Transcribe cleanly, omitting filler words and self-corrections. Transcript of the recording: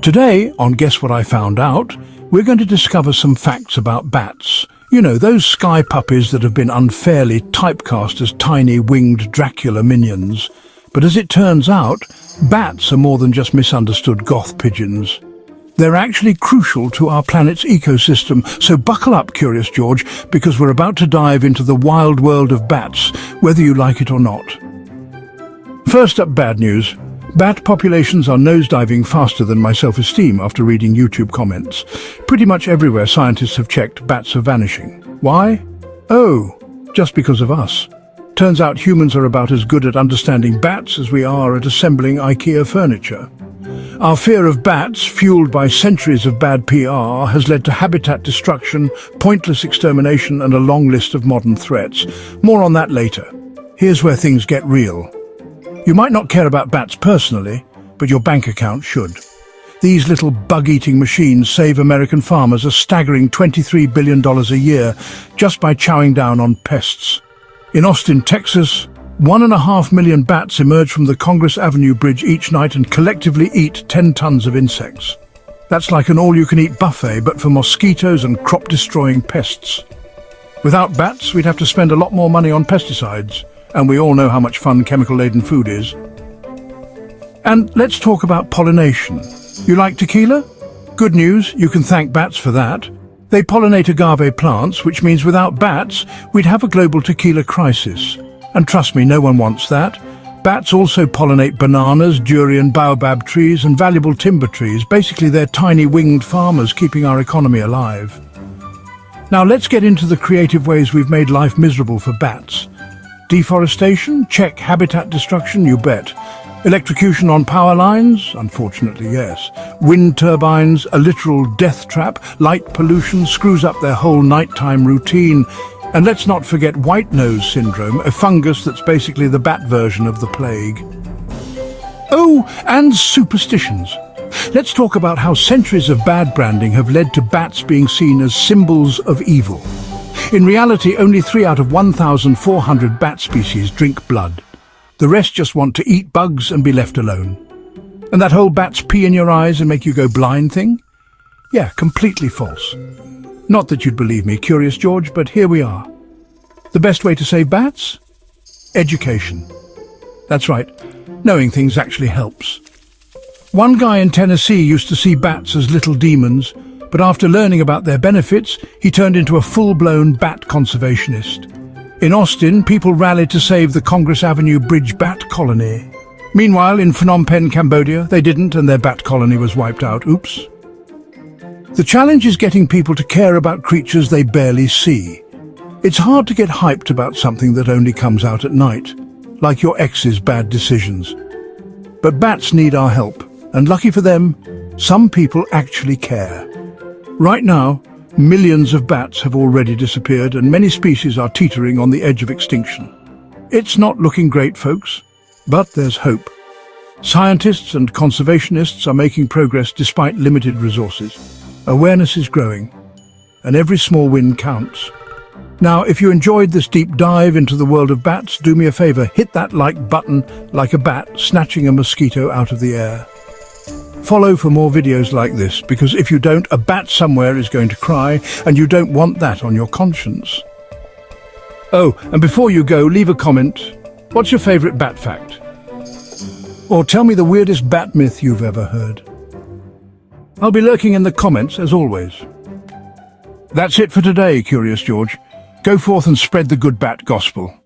Today, on Guess What I Found Out, we're going to discover some facts about bats. You know, those sky puppies that have been unfairly typecast as tiny winged Dracula minions. But as it turns out, bats are more than just misunderstood goth pigeons. They're actually crucial to our planet's ecosystem, so buckle up, Curious George, because we're about to dive into the wild world of bats, whether you like it or not. First up, bad news. Bat populations are nosediving faster than my self-esteem after reading YouTube comments. Pretty much everywhere scientists have checked, bats are vanishing. Why? Oh, just because of us. Turns out humans are about as good at understanding bats as we are at assembling IKEA furniture. Our fear of bats, fueled by centuries of bad PR, has led to habitat destruction, pointless extermination, and a long list of modern threats. More on that later. Here's where things get real. You might not care about bats personally, but your bank account should. These little bug-eating machines save American farmers a staggering $23 billion a year just by chowing down on pests. In Austin, Texas, 1.5 million bats emerge from the Congress Avenue Bridge each night and collectively eat 10 tons of insects. That's like an all-you-can-eat buffet, but for mosquitoes and crop-destroying pests. Without bats, we'd have to spend a lot more money on pesticides. And we all know how much fun chemical-laden food is. And let's talk about pollination. You like tequila? Good news, you can thank bats for that. They pollinate agave plants, which means without bats, we'd have a global tequila crisis. And trust me, no one wants that. Bats also pollinate bananas, durian, baobab trees, and valuable timber trees. Basically, they're tiny winged farmers keeping our economy alive. Now let's get into the creative ways we've made life miserable for bats. Deforestation? Check. Habitat destruction? You bet. Electrocution on power lines? Unfortunately, yes. Wind turbines? A literal death trap. Light pollution screws up their whole nighttime routine. And let's not forget white nose syndrome, a fungus that's basically the bat version of the plague. Oh, and superstitions. Let's talk about how centuries of bad branding have led to bats being seen as symbols of evil. In reality, only 3 out of 1,400 bat species drink blood. The rest just want to eat bugs and be left alone. And that whole bats pee in your eyes and make you go blind thing? Yeah, completely false. Not that you'd believe me, Curious George, but here we are. The best way to save bats? Education. That's right, knowing things actually helps. One guy in Tennessee used to see bats as little demons, but after learning about their benefits, he turned into a full-blown bat conservationist. In Austin, people rallied to save the Congress Avenue Bridge bat colony. Meanwhile, in Phnom Penh, Cambodia, they didn't and their bat colony was wiped out. Oops. The challenge is getting people to care about creatures they barely see. It's hard to get hyped about something that only comes out at night, like your ex's bad decisions. But bats need our help, and lucky for them, some people actually care. Right now, millions of bats have already disappeared and many species are teetering on the edge of extinction. It's not looking great, folks, but there's hope. Scientists and conservationists are making progress despite limited resources. Awareness is growing, and every small win counts. Now, if you enjoyed this deep dive into the world of bats, do me a favor, hit that like button like a bat snatching a mosquito out of the air. Follow for more videos like this, because if you don't, a bat somewhere is going to cry, and you don't want that on your conscience. Oh, and before you go, leave a comment. What's your favorite bat fact? Or tell me the weirdest bat myth you've ever heard. I'll be lurking in the comments, as always. That's it for today, Curious George. Go forth and spread the good bat gospel.